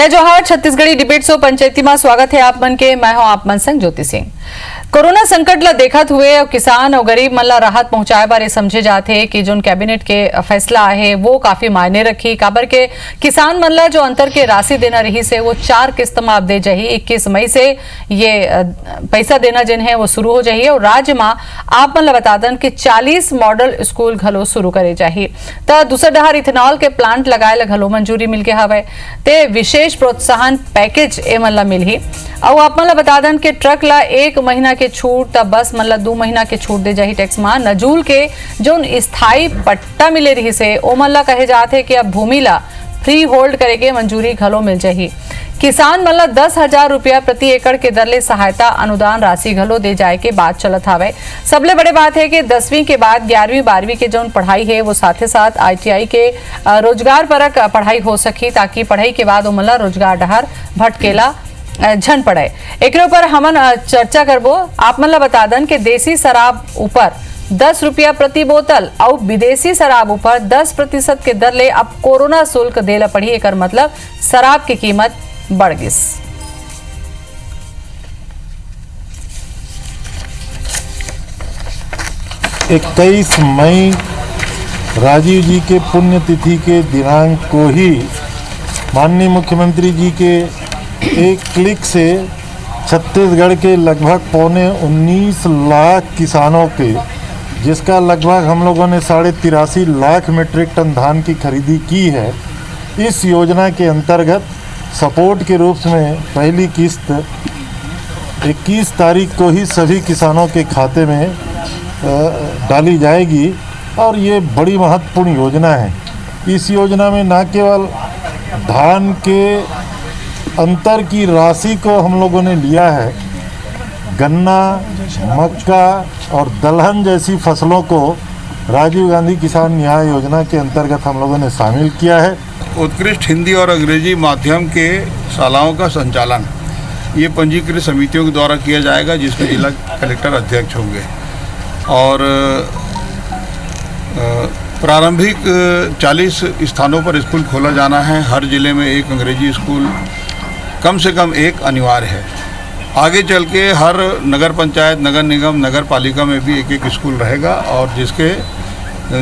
जय जोहार। Chhattisgarhi debate show पंचायती में स्वागत है आप मन के। मैं हूं आप मन संग ज्योति सिंह। कोरोना संकट ला देखत हुए और किसान और गरीब मन ला राहत पहुंचाए बारे समझे जाते कि जो कैबिनेट के फैसला है वो काफी मायने रखी। काबर के किसान मन ला जो अंतर के राशि देना रही से वो 4 किस्त में आप दे जाही। 21 मई से ये पैसा देना जिन है वो शुरू हो जाइए और राज्य में आप मन ला बता दन कि 40 मॉडल स्कूल घलो शुरू करे जाही। तो दूसरा डहर इथेनॉल के प्लांट लगाए ला घलो मंजूरी मिल के हवे ते विशेष प्रोत्साहन पैकेज ए मन ला मिलही। और आप मन ला बता दन कि ट्रक ला 1 महीना के छूट तब बस मन ला 2 महीना के छूट दे जाही टैक्स में। नजूल के जो स्थायी पट्टा मिले रही से ओ मन ला कहे जाते कि अब भूमि ला फ्री होल्ड करे के मंजूरी घलो मिल जाही। किसान मन ला 10,000 रुपया प्रति एकड़ के दर ले सहायता अनुदान राशि घलो दे जाए के बात चलत हवे। सबले बड़े बात है कि 10वीं के बाद 11वीं 12वीं के जो पढ़ाई है वो साथे साथ ITI के रोजगार परक पढ़ाई हो सकी ताकि पढ़ाई के बाद ओमन ला रोजगार डहर भटकेला झन पड़े। एक ऊपर हमन चर्चा करबो। आप मन ला बता दन कि देसी शराब ऊपर 10 रुपया प्रति बोतल और विदेशी शराब ऊपर 10% के दर ले अब कोरोना शुल्क देला पड़ी। एक मतलब शराब की कीमत बढ़ गई। 21 मई राजीव जी के पुण्यतिथि के दिनांक को ही माननीय मुख्यमंत्री जी के एक क्लिक से छत्तीसगढ़ के लगभग 19 लाख किसानों के, जिसका लगभग हम लोगों ने 83.5 लाख मीट्रिक टन धान की खरीदी की है, इस योजना के अंतर्गत सपोर्ट के रूप में पहली किस्त 21 तारीख को ही सभी किसानों के खाते में डाली जाएगी। और ये बड़ी महत्वपूर्ण योजना है। इस योजना में न केवल धान के अंतर की राशि को हम लोगों ने लिया है, गन्ना, मक्का और दलहन जैसी फसलों को राजीव गांधी किसान न्याय योजना के अंतर्गत हम लोगों ने शामिल किया है। उत्कृष्ट हिंदी और अंग्रेजी माध्यम के शालाओं का संचालन ये पंजीकृत समितियों के द्वारा किया जाएगा, जिसमें जिला कलेक्टर अध्यक्ष होंगे। और प्रारंभिक 40 स्थानों पर स्कूल खोला जाना है। हर जिले में एक अंग्रेजी स्कूल कम से कम एक अनिवार्य है। आगे चल के हर नगर पंचायत, नगर निगम, नगर पालिका में भी एक स्कूल रहेगा और जिसके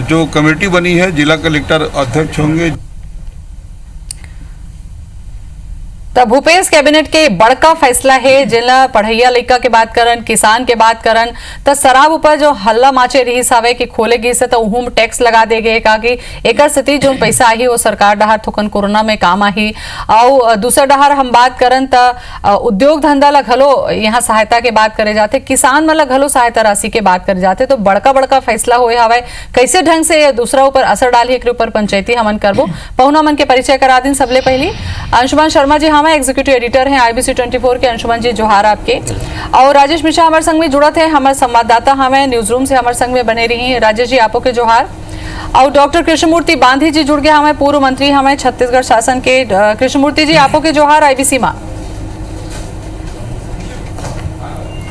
जो कमेटी बनी है जिला कलेक्टर अध्यक्ष होंगे। तो भूपेश कैबिनेट के बड़का फैसला है जिला पढ़ैया लड़का के बात करन, किसान के बात करन। तो शराब ऊपर जो हल्ला माचे रही सावे कि खोलेगी से तो उहुम टैक्स लगा दे गए का कि एक स्थिति जो पैसा आई वो सरकार डहर थोकन कोरोना में काम आई। और दूसरा डहर हम बात करन तो उद्योग धंधा ला घलो यहाँ सहायता के बात करे जाते, किसान मन ला घलो सहायता राशि के बात करे जाते। तो बड़का फैसला होए हवे, कैसे ढंग से दूसरा ऊपर असर डाली एक ऊपर पंचायती हमन करबो। पहुना मन के परिचय करा दिन। सबले पहली अंशुमन शर्मा जी एग्जीक्यूटिव एडिटर हैं IBC 24 के। अंशुमन जी जोहार आपके। और राजेश मिश्रा हमारे संग में जुड़त है, हमारे संवाददाता हमें न्यूज रूम से हमारे संग में बने रही। राजेश जी आपो के जोहार। और डॉक्टर कृष्णमूर्ति बांधी जी जुड़ गए हमें, पूर्व मंत्री हमें छत्तीसगढ़ शासन के। कृष्णमूर्ति जी आपो के जोहार IBC में।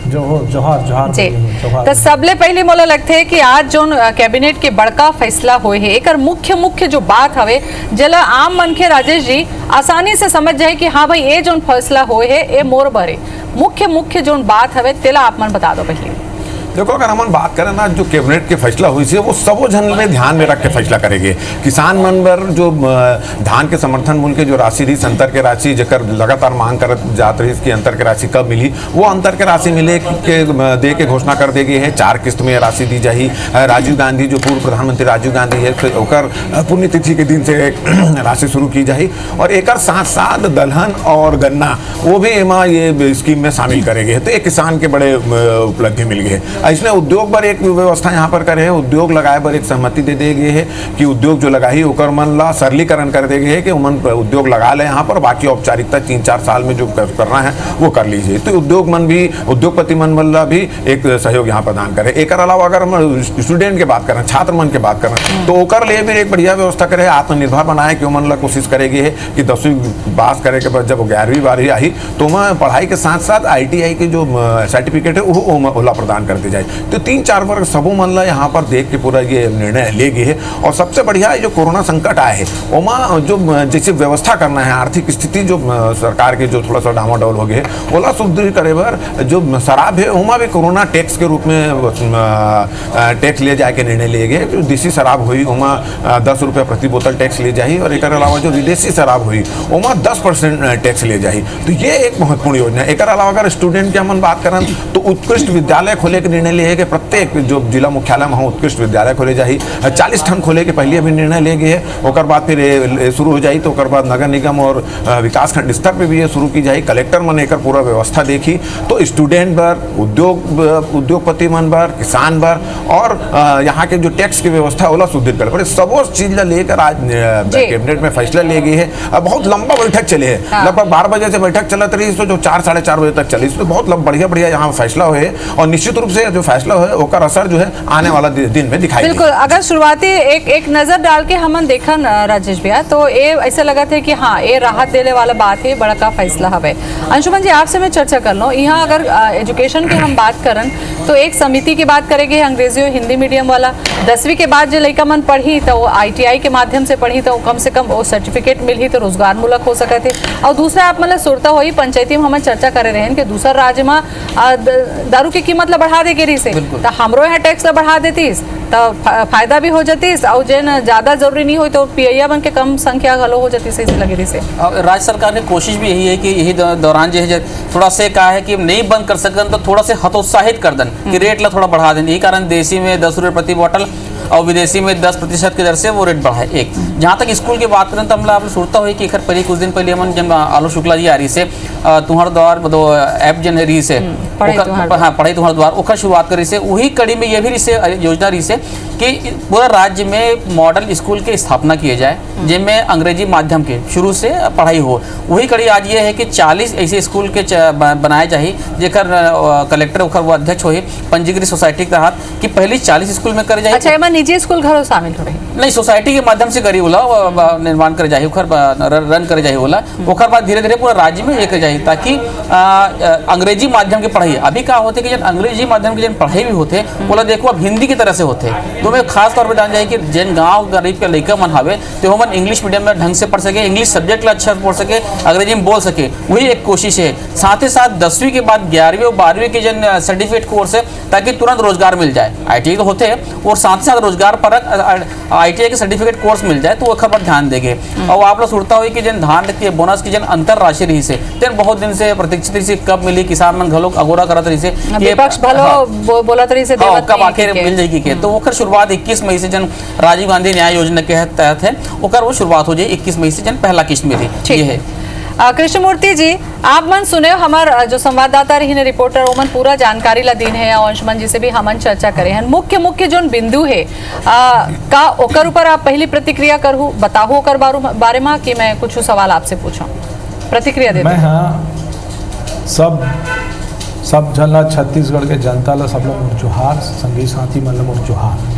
जोहार जी। तो सबले पहले मोला लगते है कि आज जो कैबिनेट के बड़का फैसला होए है एक मुख्य जो बात हवे जला आम मन के राजेश जी आसानी से समझ जाए कि हाँ भाई ये जो फैसला होए है ये मोर बरे मुख्य जो बात हवे तेला आप मन बता दो पहले। देखो, अगर हम बात करें ना, जो कैबिनेट के फैसला हुई है वो सबो जन में ध्यान में रख के फैसला करेंगे। किसान मन पर जो धान के समर्थन मूल्य के जो राशि रही, अंतर के राशि जकर लगातार मांग कर जात रही कि अंतर के राशि कब मिली, वो अंतर के राशि मिले के दे के घोषणा कर दी गई है। 4 किस्त में राशि दी जाही। राजीव गांधी जो पूर्व प्रधानमंत्री राजीव गांधी है ओकर पुण्यतिथि के दिन से राशि शुरू की जाही। और एक साथ साथ दलहन और गन्ना वो भी एमा ये स्कीम में शामिल करेंगे। तो एक किसान के बड़े उपलब्धि मिल गए। इसने उद्योग पर एक व्यवस्था यहाँ पर करे है, उद्योग लगाए पर एक सहमति दे दी गई है कि उद्योग जो लगाई ओकर मन ला सरलीकरण कर दे गए है कि उमन उद्योग लगा ले यहाँ पर, बाकी औपचारिकता 3-4 साल में जो करना है वो कर लीजिए। तो उद्योगपति मन ला भी एक सहयोग यहाँ प्रदान करे। एक अलावा अगर हम स्टूडेंट के बात करें, छात्र मन के बात करें, तो ओकर लिए भी एक बढ़िया व्यवस्था करे, आत्मनिर्भर बनाए कि उमन ला कोशिश करेगी है कि 10वीं पास करे के बाद जब 11वीं 12वीं आई तो मैं पढ़ाई के साथ साथ ITI के जो सर्टिफिकेट है वो ओला प्रदान कर दी जाए। तो 3-4 वर्ग सबो मन ला यहाँ पर देख के पूरा ये निर्णय ले गए है। और सबसे बढ़िया है जो कोरोना संकट आए है ओमा जो जैसे व्यवस्था करना है, आर्थिक स्थिति जो सरकार के जो थोड़ा सा डामाडोल हो गए ओला सुदृढ़ करे बर जो शराब है ओमा भी कोरोना टैक्स के रूप में टैक्स ले जाए के निर्णय लिए गए। जो देसी शराब हुई ओमा 10 रुपये प्रति बोतल टैक्स ले जाही और एक अलावा जो विदेशी शराब हुई ओमा 10% टैक्स ले जाही। तो ये एक महत्वपूर्ण योजना है। एक अलावा अगर स्टूडेंट के हम बात करें तो उत्कृष्ट विद्यालय खोले के निर्णय लिए है कि प्रत्येक जो जिला मुख्यालय वहाँ उत्कृष्ट विद्यालय खोले जाही। 40 ठन खोले के पहले अभी निर्णय ले गए है। ओकर बाद फिर शुरू हो जाए तो ओकर बाद नगर निगम और विकासखंड स्तर पे भी ये शुरू की जाए। कलेक्टर मन एक पूरा व्यवस्था देखी तो स्टूडेंट बर, उद्योगपति मन बर, किसान बर और यहाँ के जो टैक्स की व्यवस्था ओला सुदृढ़ कर पड़े। सब चीज ला लेकर आज कैबिनेट में फैसला ले गई है। बहुत लंबा बैठक चले है, लगभग 12 बजे से बैठक चलत रही तो जो 4-4:30 बजे तक चली। इसमें बहुत बढ़िया यहाँ फैसला हुए और निश्चित रूप से जो फैसला हुए ओकर असर जो है आने वाला दिन में दिखाई देगी। बिल्कुल, अगर शुरुआती एक नजर डाल के हमन देखन राजेश भैया तो ये ऐसा लगा था कि हाँ ये राहत देने वाला बात है, बड़ा का फैसला हवे। अंशुमन जी आपसे मैं चर्चा कर लूँ, यहाँ अगर एजुकेशन की हम बात करन तो एक समिति की बात करेंगे अंग्रेजी और हिंदी मीडियम वाला। 10वीं के बाद जो लड़का मन पढ़ी तो वो ITI के माध्यम से पढ़ी तो कम से कम वो सर्टिफिकेट मिली तो रोजगार मूलक हो सके थे। और दूसरा आप मतलब सुरता हुई पंचायती में हम चर्चा करे रहे कि दूसरा राज्य में दारू की कीमत ला बढ़ा दे के रही से तो हमरो यहाँ टैक्स ला बढ़ा देती तो फायदा भी हो जाती और जेन ज्यादा जरूरी नहीं हो तो PIA बन के कम संख्या घलो हो जाती से लगे रही से। राज्य सरकार की कोशिश भी यही है कि यही दौरान जो है थोड़ा से कहा है कि नहीं बंद कर सकन तो थोड़ा से हतोत्साहित कर दन कि रेट ला थोड़ा बढ़ा दें। यही कारण देसी में 10 रुपये प्रति बोतल और विदेशी में 10% की दर से वो रेट बढ़ा है। एक जहाँ तक स्कूल की बात करें तो हम आप सोचता हुई कि पहले कुछ दिन पहले हम जब आलोक शुक्ला जी आ रही से तुम्हार द्वार ऐप जन रही से पढ़ाई तुम्हार द्वार ओखर शुरुआत करी से वही कड़ी में ये भी योजना रही से कि पूरा राज्य में मॉडल स्कूल के स्थापना किए जाए जिनमें अंग्रेजी माध्यम के शुरू से पढ़ाई हो। वही कड़ी आज ये है कि 40 ऐसे स्कूल के बनाए जाए जेकर कलेक्टर ओखर वो अध्यक्ष हो पंजीकृत सोसाइटी के तहत कि पहले 40 स्कूल में करे जाए। अच्छा निजी स्कूल घरों शामिल हो रही नहीं सोसाइटी के माध्यम से करी होला निर्माण करे जाए रन करे जाए होला ओकर बाद धीरे धीरे पूरा राज्य में ये करे जाए ताकि अंग्रेजी माध्यम की पढ़ाई अभी क्या होते कि जब अंग्रेजी माध्यम की जन पढ़ाई भी होते बोला देखो अब हिंदी की तरह से होते तो मैं खास तौर पर जान जाए कि जिन गाँव गरीब के लड़का मन हवे तो हम इंग्लिश मीडियम में ढंग से पढ़ सके, इंग्लिश सब्जेक्ट ला अच्छा पढ़ सके, अंग्रेजी में बोल सके। वही एक कोशिश है। साथ ही साथ 10वीं के बाद 11वीं और 12वीं के जन सर्टिफिकेट कोर्स है ताकि तुरंत रोजगार मिल जाए। ITI तो होते हैं और साथ ही साथ रोजगार पर ITI के सर्टिफिकेट कोर्स मिल जाए तो वो खबर ध्यान देंगे। और आप लोग सुनता हुई कि जन धान के बोनस की जन अंतर राशि रही से बहुत दिन से प्रतीक्षित रही से कब मिली, किसान मन घलोक अगोरा करत रही से विपक्ष भलो बोलत रही से कब आखिर मिल जाएगी के। तो ओकर शुरुआत 21 मई से जन राजीव गांधी न्याय योजना के तहत है ओकर वो शुरुआत हो जाए 21 मई से जन पहला किस्त मिली। ये है कृष्णमूर्ति जी आप मन सुने हमार जो संवाददाता रही ने रिपोर्टर ओमन पूरा जानकारी ला दिन है और अंशुमन जी से भी हमन चर्चा करे हैं। मुख्य जो बिंदु है का ओकर ऊपर आप पहली प्रतिक्रिया करू बताओ ओकर बारे में कि मैं कुछ सवाल आपसे पूछूं प्रतिक्रिया दे। मैं हाँ सब जन छत्तीसगढ़ के जनता ला सब लोग जोहार संगी साथी मतलब जोहार।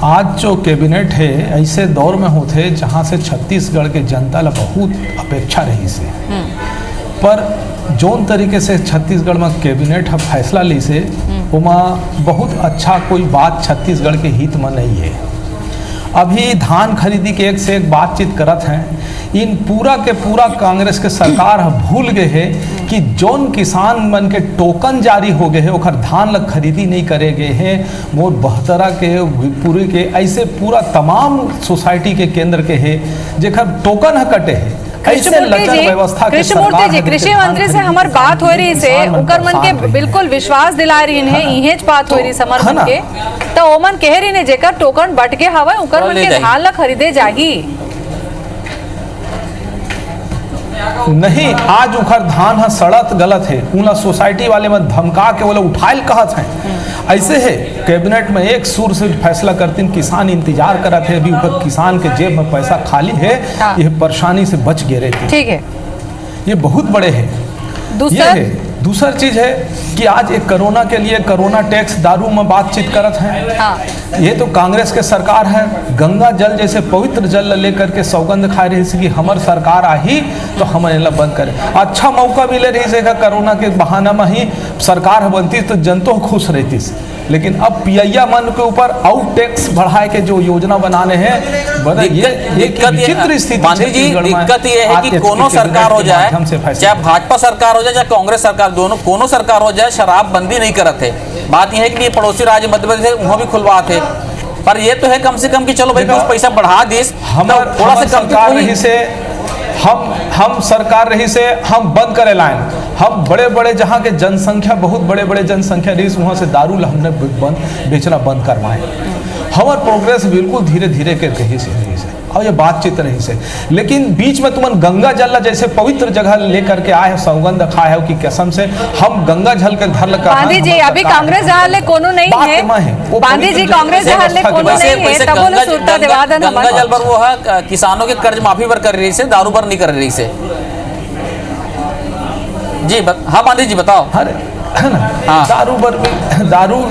आज जो कैबिनेट है ऐसे दौर में होते जहाँ से छत्तीसगढ़ के जनता ला बहुत अपेक्षा रही से पर जोन तरीके से छत्तीसगढ़ में कैबिनेट फैसला ली से उमा बहुत अच्छा कोई बात छत्तीसगढ़ के हित में नहीं है। अभी धान खरीदी के एक से एक बातचीत करत हैं इन पूरा के पूरा कांग्रेस के सरकार भूल गए है कि जोन किसान मन के टोकन जारी हो गए है ओखर धान लग खरीदी नहीं करे गए हैं मोर बहतरा के पूरे के ऐसे पूरा तमाम सोसाइटी के केंद्र के है जेखर टोकन है कटे है। कृष्णमूर्ति जी कृषि मंत्री से हमार बात हो रही से उकर मन के बिल्कुल विश्वास दिला रही है इहेज बात हो रही समर मन के तो ओमन कह रही ने जेकर टोकन बट के हवा उकर मन के धान ला खरीदे जागी नहीं। आज उखर धान है सड़त गलत है उला सोसाइटी वाले में धमका के बोले उठाइल कहत हैं ऐसे है। कैबिनेट में एक सुर से फैसला करते किसान इंतजार करा थे अभी उखर किसान के जेब में पैसा खाली है ये परेशानी से बच गए रहे थे। ठीक है ये बहुत बड़े है। दूसरा चीज है कि आज एक कोरोना के लिए कोरोना टैक्स दारू में बातचीत करत हैं ये तो कांग्रेस के सरकार है, गंगा जल जैसे पवित्र जल लेकर के सौगंध खा रही थी कि हमार सरकार आई तो हम इन्हें बंद करें। अच्छा मौका मिले रही से कोरोना के बहाना में ही सरकार बनती तो जनता खुश रहती, लेकिन अब पियैया मन के ऊपर आउट टैक्स बढ़ाए के जो योजना बनाने हैं, दिक्कत ये है कि कोनो सरकार हो जाए, चाहे भाजपा सरकार हो जाए चाहे कांग्रेस सरकार, दोनों कोनो सरकार हो जाए, शराब बंदी नहीं करते है। बात यह है कि ये पड़ोसी राज्य मध्य प्रदेश है, वहाँ भी खुलवाते, पर ये तो है कम से कम कि चलो भाई कुछ पैसा बढ़ा दीस, थोड़ा सा सरकार रही से हम सरकार रही से हम बंद करे लाइन, हम बड़े बड़े जहाँ के जनसंख्या बहुत बड़े बड़े जनसंख्या रही वहाँ से दारू हमने बेचना बंद करवाए। हमारे प्रोग्रेस बिल्कुल धीरे धीरे के रही से और ये बातचीत रही से, लेकिन बीच में तुमन गंगा जल जैसे पवित्र जगह लेकर के आए हो, सौगंध खाए हो कि कसम से हम गंगा जल के धर लगा। गांधी जी अभी कांग्रेस जहां ले कोनो नहीं है, गांधी जी कांग्रेस जहां ले कोनो नहीं है, तब बोले सुरता देवादन गंगा जल पर वो है किसानों के कर्ज माफी पर कर रही से, दारू पर नहीं कर रही से। जी हाँ गांधी जी बताओ। अरे है ना, दारू पर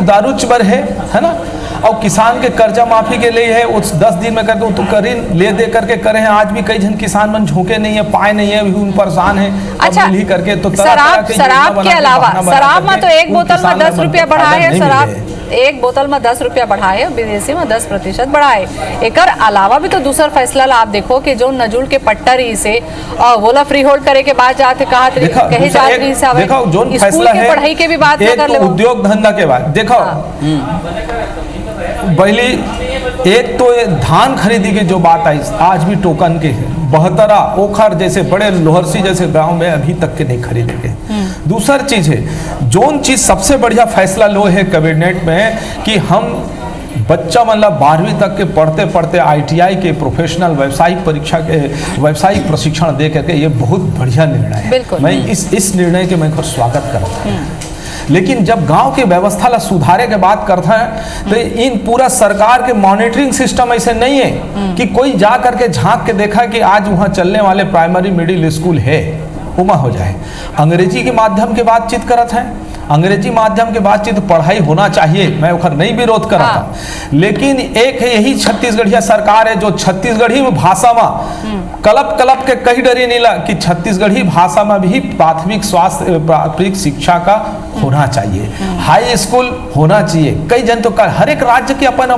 दारू चबर है ना, और किसान के कर्जा माफी के लिए है उस 10 दिन में कर दो तो करें, ले दे करके करें। आज भी कई जन किसान मन झोंके नहीं है, पाए नहीं है, उन परेशान है। अच्छा ही करके तो शराब के अलावा शराब में तो एक बोतल में 10 रुपया बढ़ाए है, शराब एक बोतल में 10 रुपया बढ़ाए, विदेशी में 10% बढ़ाए। एक अलावा भी तो दूसरा फैसला ला आप देखो कि जो नजुल के पट्टा रही से बोला फ्री होल्ड करे के बाद जाते कहा कहे जा रही से देखो जो फैसला है पढ़ाई के भी बात कर ले, उद्योग धंधा के बाद देखो पहली एक तो ये धान खरीदी की जो बात आई आज भी टोकन के है, बहतरा ओखर जैसे बड़े लोहरसी जैसे गांव में अभी तक के नहीं खरीदे गए। दूसरा चीज है जोन चीज सबसे बढ़िया फैसला लो है कैबिनेट में कि हम बच्चा मतलब 12वीं तक के पढ़ते पढ़ते ITI के प्रोफेशनल व्यावसायिक परीक्षा के व्यावसायिक प्रशिक्षण दे करके, ये बहुत बढ़िया निर्णय है। मैं इस निर्णय के मैं स्वागत करता हूँ। लेकिन जब गांव की व्यवस्था ला सुधारे के बात करता है तो इन पूरा सरकार के मॉनिटरिंग सिस्टम ऐसे नहीं है कि कोई जा करके झांक के देखा कि आज वहाँ चलने वाले प्राइमरी मिडिल स्कूल है उमा हो जाए। अंग्रेजी के माध्यम के बातचीत करत है, अंग्रेजी माध्यम के बातचीत पढ़ाई होना चाहिए, मैं उखर नहीं विरोध कर रहा, लेकिन एक है यही छत्तीसगढ़िया सरकार है जो छत्तीसगढ़ी में भाषा में कलप के कहीं डरी नहीं ला कि छत्तीसगढ़ी भाषा में भी प्राथमिक शिक्षा का होना चाहिए, हाई स्कूल होना चाहिए। कई जन तो हर एक राज्य की अपन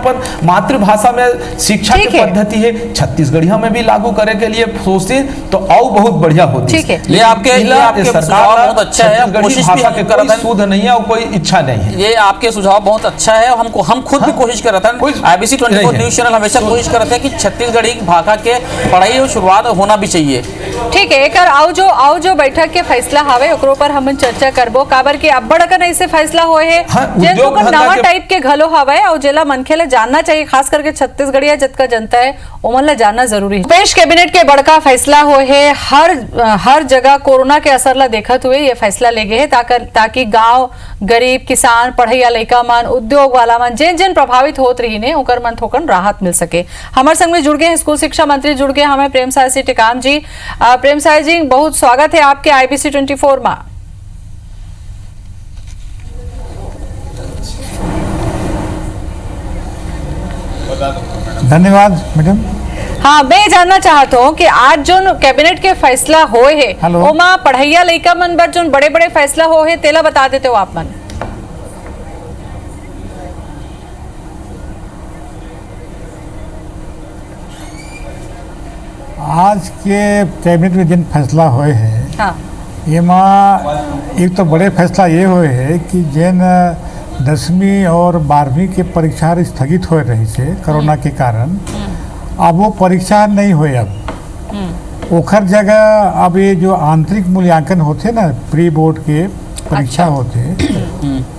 मातृभाषा में शिक्षा की पद्धति है, छत्तीसगढ़िया में भी लागू करे के लिए सोचते तो और बहुत बढ़िया होती है। ये आपके सुझाव बहुत अच्छा है, कोशिश भी हम कर रहे हैं, नहीं है और कोई इच्छा नहीं है। ये आपके सुझाव बहुत अच्छा है, हम खुद भी कोशिश कर रहे थे, IBC 24 न्यूज चैनल हमेशा कोशिश कर रहे थे कि छत्तीसगढ़ी भाषा के पढ़ाई और शुरुआत होना भी चाहिए। ठीक है, एक आओ जो बैठक के फैसला हवे ओकरो पर हम चर्चा करबो, काबर के अब्बड़ अकन ऐसे फैसला होए है जो नवा टाइप के घलो हवे और जेला मनखे ले जानना चाहिए, खास करके छत्तीसगढ़िया जतका जनता है ओमन ला जानना जरूरी है। पेश कैबिनेट के बड़का फैसला होए है, हर जगह कोरोना के असर ला देखत हुए ये फैसला ले गए है ताकि गांव गरीब किसान पढ़ैया लइका मन उद्योग वाला मन जिन प्रभावित होत रही ने ओकर मन थोकन राहत मिल सके। हमारे संग में जुड़ गए स्कूल शिक्षा मंत्री जुड़ गए हमें प्रेम साय सिंह टेकाम जी। प्रेम साय जी बहुत स्वागत है आपके IBC 24 में। धन्यवाद मैडम। हाँ, मैं जानना चाहता हूँ कि आज जो कैबिनेट के फैसला होए है ओमा पढ़ैया लइका मन बर जो बड़े बड़े फैसला हो है तेला बता देते हो आप मन। आज के कैबिनेट में जिन फैसला हुए हैं हाँ। ये एक तो बड़े फैसला ये हुए है कि जिन 10वीं और 12वीं के परीक्षा स्थगित हो रही से कोरोना के कारण, अब वो परीक्षा नहीं हुए। अब ओखर जगह अब ये जो आंतरिक मूल्यांकन होते ना प्री बोर्ड के परीक्षा होते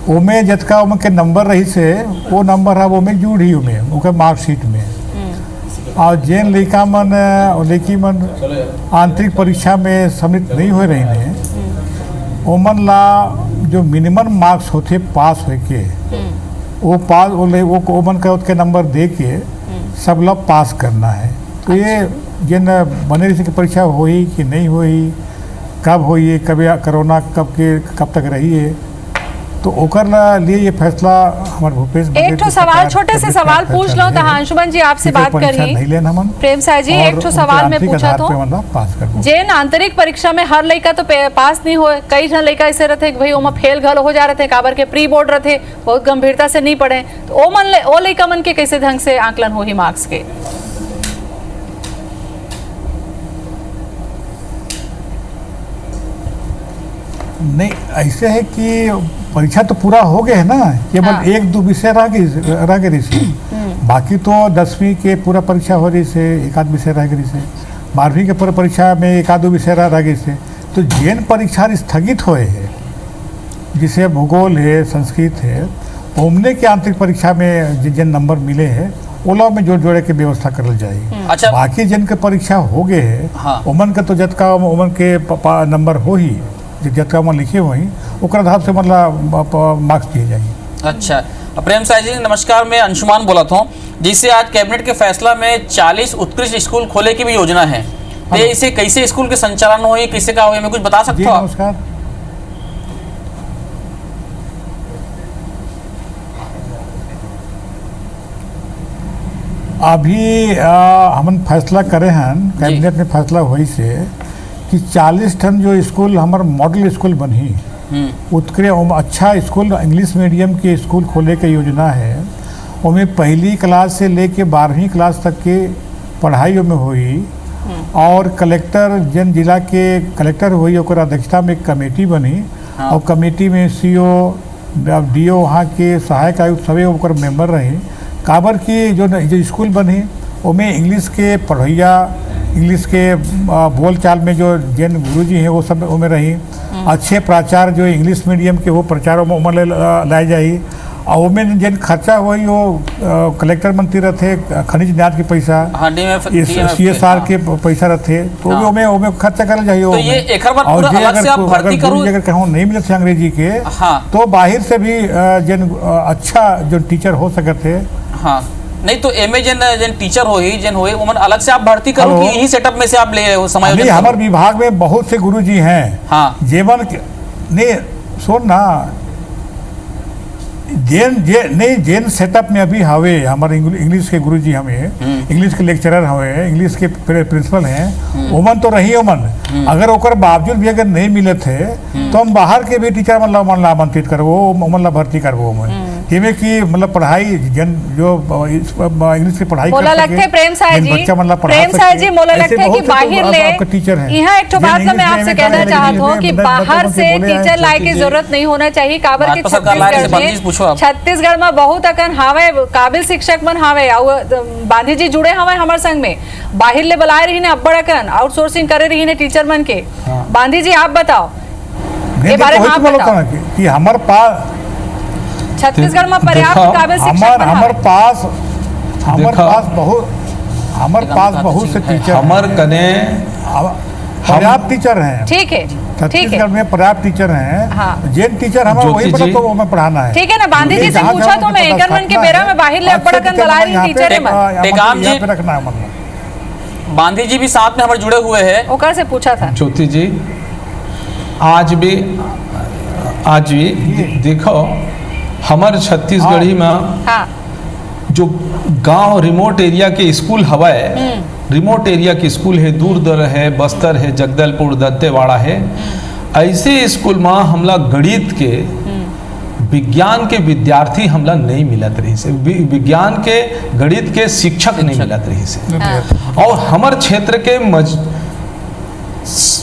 ओमे जतका ओमे के नंबर रही से वो नंबर अब ओमे जुड़ी ओमे ओकर मार्कशीट में, और जिन लड़का मन और लड़की मन आंतरिक परीक्षा में सम्मिलित नहीं हो रही ने ओमन ला जो मिनिमम मार्क्स होते पास हो के वो पास वो ओमन का उसके नंबर दे के सब लोग पास करना है। तो ये जिन बने रही की परीक्षा हुई कि नहीं हुई, कब हुई है, कब कोरोना कब तक रही है, तो ओकर लिए ये फैसला हमारे भूपेश एक बघेल ठो जी सवाल सरकार छोटे से कैबिनेट सवाल का पूछ फैसला लो ले तो है अंशुमन जी आपसे कि कोई बात परीक्षा करी नहीं लेना हमन प्रेम साह जी और एक ठो उनके सवाल में आंतरिक पूछा आधार तो पे मतलब पास कर दो। जेन आंतरिक परीक्षा में हर लड़का तो पास नहीं हो, कई जन लड़का ऐसे रहते कि भाई ओमा फेल घल हो जा रहे थे, काबर के प्री बोर्ड रहते बहुत गंभीरता से नहीं पढ़े, तो ओ लड़का मन के कैसे ढंग से आकलन हो ही मार्क्स के? नहीं ऐसे है कि परीक्षा तो पूरा हो गए है ना, केवल हाँ। एक दो विषय रह गए से बाकी तो 10वीं के पूरा परीक्षा हो रही से, एक आध विषय रह गई से 12वीं के पूरा परीक्षा में एक आध दो विषय रह गई से। तो जेन परीक्षा स्थगित हुए है जिसे भूगोल है, संस्कृत है, ओमने के आंतरिक परीक्षा में जिन नंबर मिले हैं ओला में जोड़ जोड़े के व्यवस्था करल जाए। अच्छा। बाकी जिन के परीक्षा हो गए है हाँ। ओमन का तो जतका ओमन के नंबर हो ही जतका ओमन लिखे हुई ओकर आधार से मतलब मार्क्स दिए जाएंगे। अच्छा, प्रेम साह जी नमस्कार, मैं अंशुमान बोला था, जिससे आज कैबिनेट के फैसला में 40 उत्कृष्ट स्कूल खोले की भी योजना है, तो इसे कैसे स्कूल के संचालन हुई, कैसे का हुई, हमें कुछ बता सकते जी हो आप? नमस्कार। अभी हमन फैसला करे हैं, कैबिनेट में फैसला हुई से कि 40 टन जो स्कूल हमार मॉडल स्कूल बनी उत्कृष्ट अच्छा स्कूल इंग्लिश मीडियम के स्कूल खोले के योजना है। उनमें पहली क्लास से लेके 12वीं क्लास तक के पढ़ाई में हुई और कलेक्टर जिन जिला के कलेक्टर हुई ओकर अध्यक्षता में एक कमेटी बनी और कमेटी में सीओ डीओ वहाँ के सहायक आयुक्त सभी ओकर मेंबर रहे। काबर की जो स्कूल बनी उनमें इंग्लिश के पढ़ैया, इंग्लिश के बोल चाल में जो जिन गुरुजी हैं वो सब उनमें रही, अच्छे प्राचार्य जो इंग्लिश मीडियम के वो प्रचार में लाए जाई और उनमें जिन खर्चा हुई वो कलेक्टर मंत्री रहते, खनिज न्याज के पैसा, हाँ, DMF CSR के पैसा रहते तो हाँ। उनमें खर्चा करल जाइए। तो ये एक बार पूरा अलग से आप भर्ती करूँ, अगर कहूँ नहीं मिले थे अंग्रेजी के हाँ। तो बाहर से भी जिन अच्छा जो टीचर हो सकते। हाँ, नहीं तो एमे जन टीचर हो ही जन होए उमन अलग से आप भर्ती करो कि यही सेटअप में से आप ले समायोजन नहीं, करो? हमारे विभाग में बहुत से गुरुजी हैं हाँ। जीवन नहीं सुन ना जेन सेटअप में अभी हवे हमारे इंग्लिश के गुरुजी हमें इंग्लिश के लेक्चरर हवे, इंग्लिश के प्रिंसिपल हैं, ओमन तो रही ओमन अगर ओकर बावजूद भी अगर नहीं मिले थे तो हम बाहर के भी टीचर मन ला आमंत्रित करबो, ओमन ला भर्ती करबो ओमन जिसमें कि मतलब पढ़ाई जन जो इंग्लिश की पढ़ाई मोला लगते प्रेम साह जी, प्रेम साह जी मोला लगते कि बाहर ले टीचर हैं। यहाँ एक बात मैं आपसे कहना चाहता हूँ कि बाहर से टीचर लाए की जरूरत नहीं होना चाहिए। काबर के छत्तीसगढ़ में बहुत अकन हावे काबिल शिक्षक मन हावे, बांधी जी जुड़े हवे हमारे संग में, बाहर ले बुलाए रही ने अब्बड़ अकन आउटसोर्सिंग करे रही ने टीचर मन के। बांधी जी आप बताओ के बारे में, आप बताओ कि हमारे पास छत्तीसगढ़ में पर्याप्त काबिल शिक्षक हमारे पास बहुत से टीचर हमार कने पर्याप्त टीचर हैं। ठीक है, छत्तीसगढ़ में पर्याप्त टीचर हैं। हाँ। जिन टीचर हमें वही पढ़ा तो हमें पढ़ाना है। ठीक है ना, बांधी जी से पूछा तो मैं एकर मन के बेरा में बाहर ले अब्बड़ अकन बुलाए रही टीचर मन टेकाम जी रखना है मतलब। बांधी जी भी साथ में हमारे जुड़े हुए हैं, ओकर से पूछा था। ज्योति जी आज भी देखो हमारे छत्तीसगढ़ी में हाँ। जो गांव रिमोट एरिया के स्कूल हवाए, रिमोट एरिया के स्कूल है, दूर है, बस्तर है, जगदलपुर, दंतेवाड़ा है, ऐसे स्कूल में हमला गणित के विज्ञान के विद्यार्थी हमला नहीं मिलत रही से, विज्ञान के गणित के शिक्षक नहीं मिलत रही से। और हमारे क्षेत्र के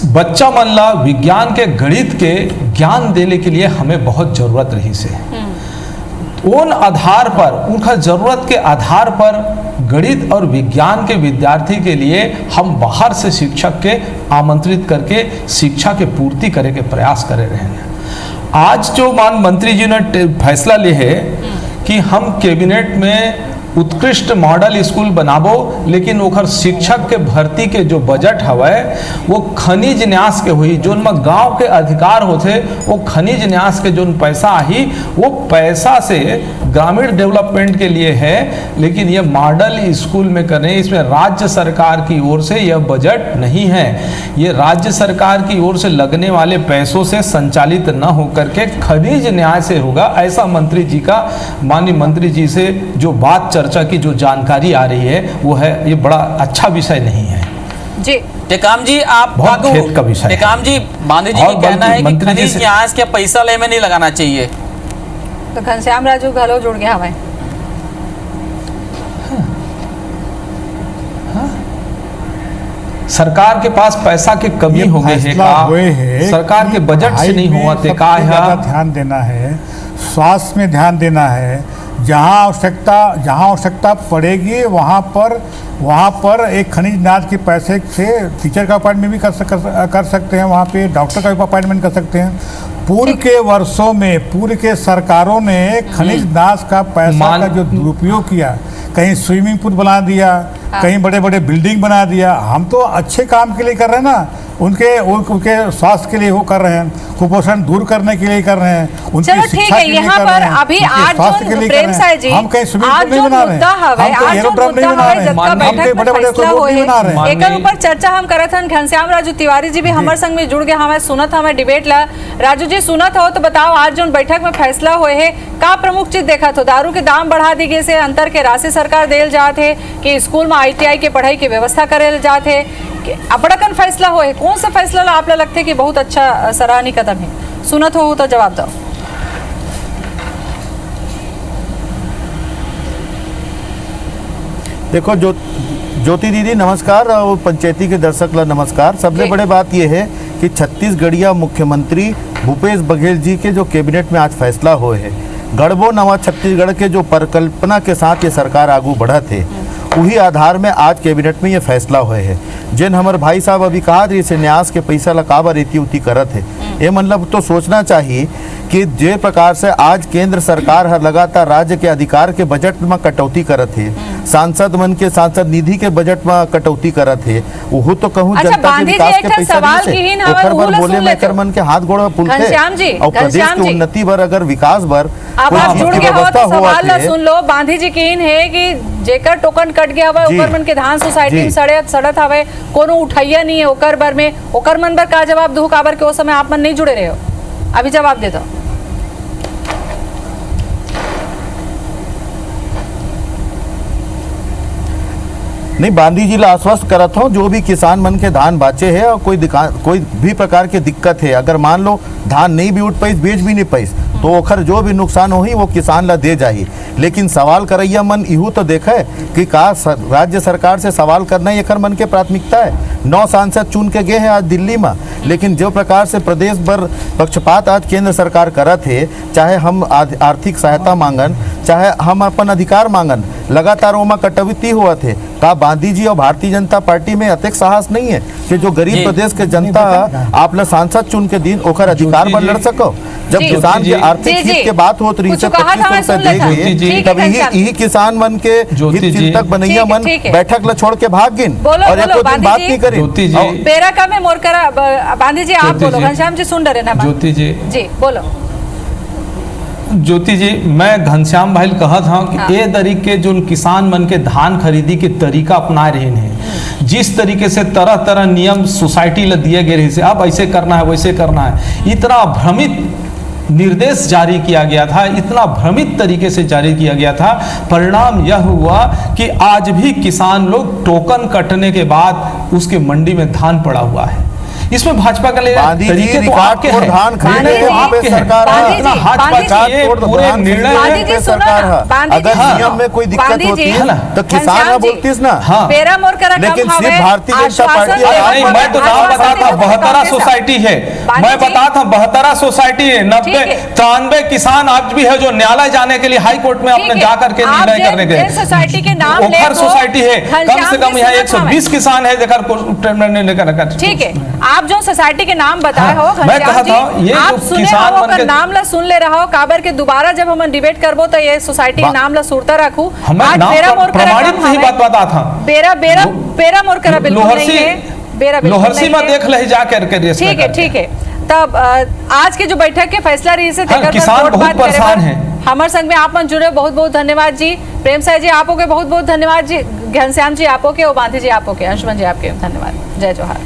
बच्चा मन ला विज्ञान के गणित के ज्ञान देने के लिए हमें बहुत जरूरत रही से। उन आधार पर उनका जरूरत के आधार पर गणित और विज्ञान के विद्यार्थी के लिए हम बाहर से शिक्षक के आमंत्रित करके शिक्षा के पूर्ति करे के प्रयास करे रहे हैं। आज जो मान मंत्री जी ने फैसला लिए है कि हम कैबिनेट में उत्कृष्ट मॉडल स्कूल बनाबो, लेकिन ओकर शिक्षक के भर्ती के जो बजट हवे वो खनिज न्यास के हुई, जो उनमें गांव के अधिकार होते वो खनिज न्यास के जो पैसा आई वो पैसा से ग्रामीण डेवलपमेंट के लिए है, लेकिन ये मॉडल स्कूल में करें, इसमें राज्य सरकार की ओर से यह बजट नहीं है। ये राज्य सरकार की ओर से लगने वाले पैसों से संचालित न होकर के खनिज न्याय से होगा, ऐसा मंत्री जी का, माननीय मंत्री जी से जो बात चर्चा की जो जानकारी आ रही है वो है, ये बड़ा अच्छा विषय नहीं है जी। टेकाम जी, आप बहुत खेद का विषय है। टेकाम जी, बांधी जी और का कहना है कि मंत्री जी खनिज से- न्यास के पैसा ले में नहीं लगाना चाहिए। तो घनश्याम राजू घलो जुड़ गया हमें। सरकार के पास पैसा के कमी ये हो गए है फैसला का? हुए है सरकार कि के बजट से पढ़ाई नहीं में हुआ थे का सबसे ज़्यादा है? ध्यान देना है, स्वास्थ्य में ध्यान देना है, जहाँ आवश्यकता पड़ेगी वहाँ पर एक खनिज न्यास के पैसे से टीचर का अपॉइंटमेंट भी कर सकते हैं, वहाँ पे डॉक्टर का भी अपॉइंटमेंट कर सकते हैं। पूर्व के वर्षों में पूर्व के सरकारों ने खनिज न्यास का पैसा का जो दुरुपयोग किया, कहीं स्विमिंग पूल बना दिया, कहीं बड़े बड़े बिल्डिंग बना दिया। हम तो अच्छे काम के लिए कर रहे हैं ना, उनके स्वास्थ्य के लिए वो कर रहे हैं, कुपोषण दूर करने के लिए कर रहे हैं, उनकी चलो ठीक शिक्षा है, के लिए यहाँ कर पर रहे हैं, अभी उनके आज स्वास्थ्य के जो लिए कर प्रेम रहे साय हैं। जी, हम कहीं स्विमिंग आज पूल नहीं जो बना रहे मुद्दा हवे, हैं, हम आज कहीं जो एरोड्रम नहीं मुद्दा बना हवे, रहे हैं, जबका हम बैठक कहीं में बड़े बड़े फैसला रोड होए नहीं बना रहे हैं। एकर ऊपर चर्चा हम करत हन। घनश्याम राजू तिवारी जी भी हमारे संग में जुड़ गए, हमें सुनत हमें डिबेट ला। राजू जी सुनत हो तो बताओ, आज जो बैठक में फैसला होए है का प्रमुख चीज देखा तो? दारू के दाम बढ़ा दी गए से अंतर के राशि सरकार देल जात है कि स्कूल में ITI के पढ़ाई की व्यवस्था करेल जात है, बड़ाकन फैसला होए, कौन सा फैसला ला आप लगते कि बहुत अच्छा सराहनीय कदम है? सुनत हो तो जवाब दो। देखो ज्योति दीदी नमस्कार, और पंचायती के दर्शक ला नमस्कार। सबसे जी। बड़े बात यह है कि छत्तीसगढ़िया मुख्यमंत्री भूपेश बघेल जी के जो कैबिनेट में आज फैसला हुए है, गढ़बो नवा छत्तीसगढ़ के जो परिकल्पना के साथ ये सरकार आगू बढ़ा थे, वही आधार में आज कैबिनेट में ये फैसला हुए है। जिन हमारे भाई साहब अभी कहा जैसे न्यास के पैसा लकाबर रीति उती करत है, ये मतलब तो सोचना चाहिए कि जे प्रकार से आज केंद्र सरकार हर लगातार राज्य के अधिकार के बजट में कटौती करत है, सांसद निधि के बजट में कटौती करत है, वो तो कहूँ अच्छा, जनता के बांधी जी, विकास एक के ठा पैसा सवाल नहीं किहिन से हवा, ओखर उ बर ला बोले सुन में लेते। कर मन के हाथ गोड़ में पुलते घनश्याम जी, और प्रदेश घनश्याम के जी। उन्नति बर अगर विकास बर अब कोई आप चीज जुड़ की गए हो व्यवस्था तो हुआ सवाल ला थे, सुन लो। बांधी जी कहीन है कि जेकर टोकन कट गया हुआ जी। ओकर मन के धान सोसाइटी में जी। सड़त हवे, कोनो उठाइया नहीं है ओकर बर में, ओकर मन बर का जवाब दो? काबर के उस समय आप मन नहीं जुड़े रहे हो, अभी जवाब दे दो। नहीं, बांधी जी ला आश्वस्त करत हूँ, जो भी किसान मन के धान बाचे है और कोई भी प्रकार के दिक्कत है, अगर मान लो धान नहीं भी उठ पाइस, बेच भी नहीं पाइस, तो ओखर जो भी नुकसान होही वो किसान ला दे जाही। लेकिन सवाल करैया मन इहू तो देखा है कि राज्य सरकार से सवाल करना ही एकर मन के प्राथमिकता है। 9 सांसद चुन के गए हैं आज दिल्ली में, लेकिन जो प्रकार से प्रदेश भर पक्षपात आज केंद्र सरकार करत है, चाहे हम आर्थिक सहायता मांगन, चाहे हम अपन अधिकार मांगन, लगातार ओमा कटौती हुआ थे। का बांधी जी और भारतीय जनता पार्टी में अत्यक साहस नहीं है कि जो गरीब प्रदेश के जनता आप ला सांसद चुन के दिन ओकर अधिकार पर लड़ सको? जब जी। किसान जी, के जी। आर्थिक जी, हित जी। के बात होत रही कुछ है, कहा था, मैं 2500 सुन रुपए लेता। दे ठीक गए, है, तब घनश्याम। यही किसान मन के ज्योति हित जी। चिंतक बनैया ठीक है, मन ठीक है। बैठक ला छोड़ के भाग गिन बोलो, और बोलो, एको दिन बांधी बात जी। नहीं करे। ज्योति जी। और पेरा का में मोर करा बांधी जी, आप ज्योति बोलो। जी। घनश्याम जी सुन रहे ना? ज्योति जी। जी बोलो। ज्योति जी, मैं घनश्याम भाई कहा था कि हाँ। ये तरीके जो किसान मन के धान खरीदी के तरीका अपना रहे हैं, जिस तरीके से तरह तरह नियम सोसाइटी ला दिए गए रहे, अब ऐसे करना है वैसे करना है, इतना भ्रमित निर्देश जारी किया गया था, इतना भ्रमित तरीके से जारी किया गया था। परिणाम यह हुआ कि आज भी किसान लोग टोकन कटने के बाद उसके मंडी में धान पड़ा हुआ है। इसमें भाजपा का बांधी जी तरीके तो रिकॉर्ड आपके तोड़ हैं, धान खरीदे बांधी हैं, जी, वहाँ पे आपके हैं। सरकार बांधी है। जी, हाथ बांधी पका जी, ये पूरे निर्णय बांधी जी पे सुनो सरकार ना, है। बांधी अगर जी सुनो। नियम में कोई दिक्कत बांधी होती जी, है तो किसान घनश्याम ना जी, बोलतीस ना। हाँ। पेरा मोर करा लेकिन कम सिर्फ हवे, भारतीय जनता आश्वासन पार्टी दे- नहीं, मैं तो नाम बता था, 72 सोसाइटी है, बांधी मैं जी। बता था 72 सोसाइटी है, 90 ठीक है। 93 किसान आज भी है जो न्यायालय जाने के लिए हाई कोर्ट में ठीक अपने है। जा करके आप निर्णय जिन- करने गए। जिन सोसाइटी के नाम ले ओखर वो सोसाइटी है, कम घनश्याम से कम जी यहाँ सुनत 120 किसान है जेकर ठीक है। आप जो सोसाइटी के नाम बताए हो हाँ, मैं घनश्याम कहा जी, था, ये आप जो सुने किसान हो मन के- नाम ला सुन ले रहा हो, काबर के दोबारा जब हम डिबेट करबो तो ये सोसाइटी के नाम ला सुरता रखू। हमें आज नाम बेरा मोर करा प्रमाणित कम नहीं हवे। बात बता था। बेरा मोर करा बिल्कुल नहीं है, बेरा बिल्कुल लोहरसी नहीं में है। देख ले जा करके रेस में ठीक है, करके। ठीक है। तब आज के जो बैठक के फैसला रही से हाँ, किसान बहुत परेशान हैं। हमारे संग में आप मन जुड़े, बहुत बहुत धन्यवाद जी। प्रेम साय जी आपो के बहुत बहुत धन्यवाद जी। घनश्याम जी आपो के, उमाधि जी आपो के, अंशुमन जी आपके धन्यवाद। जय जोहार।